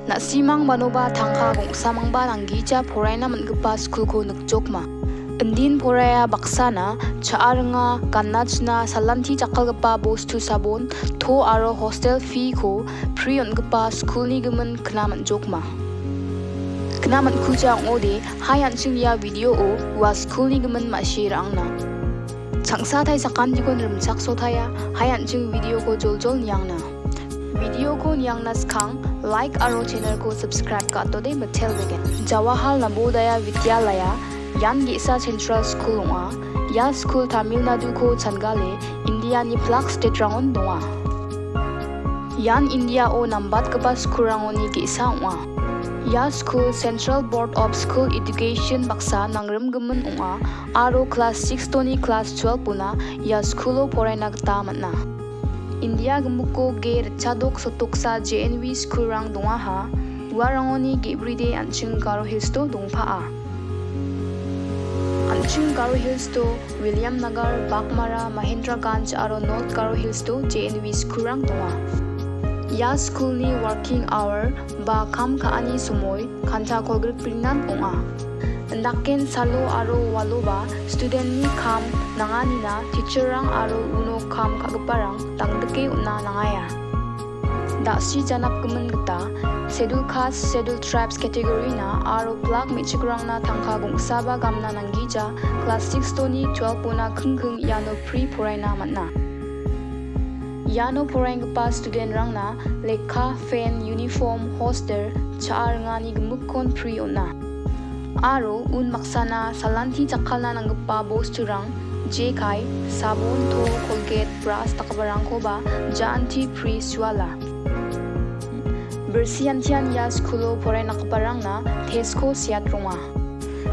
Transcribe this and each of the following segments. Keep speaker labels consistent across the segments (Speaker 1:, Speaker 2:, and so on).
Speaker 1: Nasimang manoba tangka gong.sa mangba nanggija poraina man.gipa skulko nukjokma. Endin poraya baksana cha.a.renga kannachna salanti jakalgipa bostu sabon to aro hostel fee ko pri on.gipa skulni gimin kena man.jokma. Kena man.kuja ong.ode hai An.chingni video o wa skulni gimin ma.shirangna. Changsa thai sakan dikon rumchak sotaya hai An.ching video ko jol-jol nyangna. Video ko nyangna skang like aro channel ko subscribe ka atode matel begen. Jawahar Navodaya Vidyalaya yan ge.sa Central School ong.a ya school Tamil Nadu ko Changale India ni plak state rangon donga. Yan India o Nambatgipa school rangon ni ge.sa ong.a. Ya school Central Board of School Education baksa nangrem gimin ong.a aro class 6 to ni class 12 puna ya skul-o poraina gita man.a. India gemuko ge.sa sotoksa J.N.V school rang donga ha warangoni ge.bri de An.chingni Garo Hills-to dongpa.a. An.chingni Garo Hills-to William Nagar Bakmara Mahendraganj aro North Garo Hills-to J.N.V school rang donga. Ya school ni working hour ba kam kaani sumoy kanta kolgrik prinan ong.a. Ndaken salo aro walo ba student ni kam nangani na teacher rang aro uno kam kagiparang tangdeke una nangaya. Dasi janap gimin gita schedule caste schedule tribes category na aro plak mechikrang na tangka gong.saba gamna nanggija class 6 to ni 12 puna khung yano pre poraina man.a. Yano poraina student rang na lekha fan uniform hostel cha.a.renga ni gemukon pre ona. Aro un maksana salanti jakalna nanggija bosturang jekai sabon to colgate brush takabarang ko ba janti pre swala. Bersiantian ya skulo poraina kaparang na tesko siat ronga.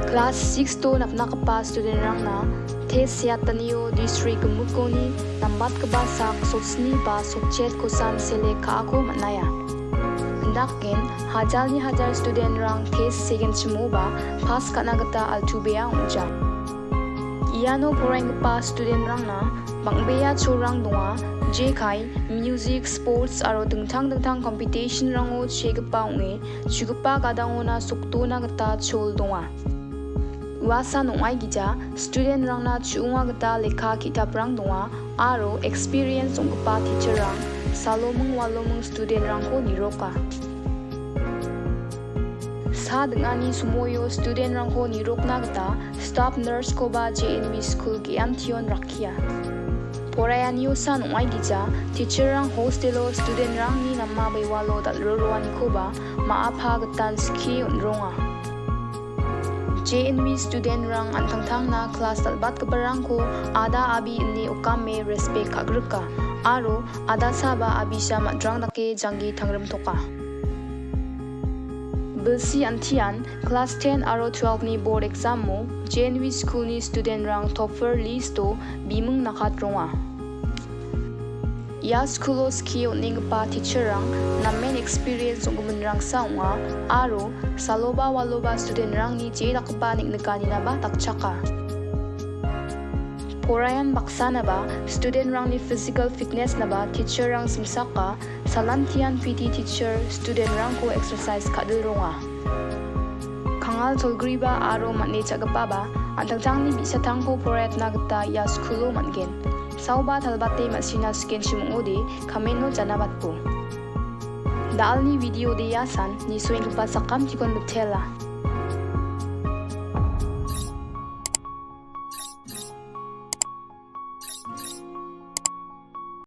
Speaker 1: Class 6 to naknakapa student rang na tes siataniyo district gemukoni Nambatgipa sak sotsni ba sotchet kosan sele ka ako manaya. Ndaken hajar ni hajar student rang tes sing.dapani pas kana gita al.bea ong.a. Iano poraina student rang na bang.bea chorang donga jekai music sports aro dengtang competition rango chegipa ong.e chugipa gadangona soktona gita chol donga. Uasa nong.ai gija student rang na chu.onga gita lekha ki.tap rang donga aro experience ong.gipa teacher rang salomung walomung student rang ko niroka. Sa dengani sumoyo student rang ko nirokna gita staff nurse ko ba J.N.V school giantion rakia. Poraya niyo sa nong.ai gija teacher rang hostelo student rang ni namma baywalo dalroan ko ba maapha gatan ski unronga. J.N.V student rang antangtang na class talbat kabarang ko ada abi inni ukame respect kagrika aro ada saba abi siya madrang dake jangi tangrem toka. Belsi antian class 10 aro 12 ni board exam mo J.N.V school ni student rang topper list to bimung nakatronga. Ya skulo ski oningpa teacher rang na main experience ong rang sa ong.a aro saloba waloba student rang ni j.n.v niknekani na ba takchaka. Porayan baksana ba student rang ni physical fitness na ba teacher rang simsaka salantian PT teacher student rang ko exercise kadilronga. Kangal tolgriba aro man.a ba antangtang ni bisatang ko porayat na gita ya skulo man.gen. Sauba talbate masina skenchimode kameno janabat po. Daal ni video de yasan ni soing pa sakam tikon betela.